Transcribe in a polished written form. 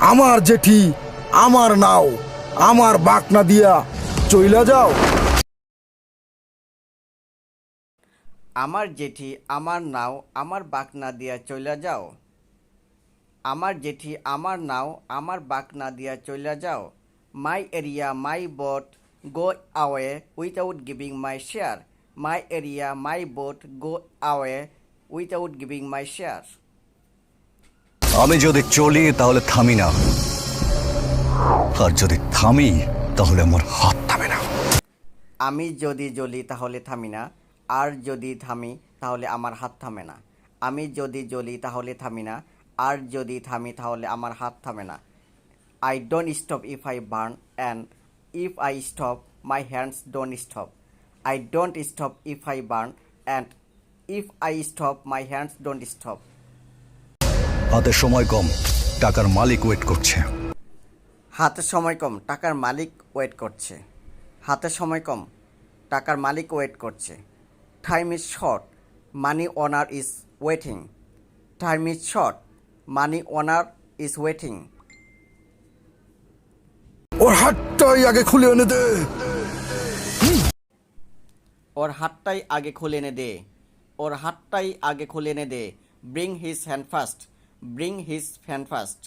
আমার জেঠি আমার নাও আমার বাকনা দিয়া চইলা যাও। আমার জেঠি আমার নাও আমার বাকনা দিয়া চইলা যাও। আমার জেঠি আমার নাও আমার বাকনা দিয়া চইলা যাও। My area my boat go আওয়ে without giving my share. My area my boat go আওয়ে without giving my share. আমি যদি চলি তাহলে থামি না, আর যদি থামি তাহলে আমার হাত থামে না। আমি যদি জ্বলি তাহলে থামি না, আর যদি থামি তাহলে আমার হাত থামে না। আমি যদি জ্বলি তাহলে থামি না, আর যদি থামি তাহলে আমার হাত থামে না। I don't stop if I burn, and if I stop, my hands don't stop. I don't stop if I burn, and if I stop, my hands don't stop. হাতে সময় কম, টাকার মালিক ওয়েট করছে। হাতে সময় কম, টাকার মালিক ওয়েট করছে। হাতে সময় কম, টাকার মালিক ওয়েট করছে। Time is short, money owner is waiting. Time is short, money owner is waiting. ওর হাতটাই আগে খুলে এনে দে। ওর হাতটাই আগে খুলে এনে দে। ওর হাতটাই আগে খুলে এনে দে। Bring his hand first. Bring his hand first.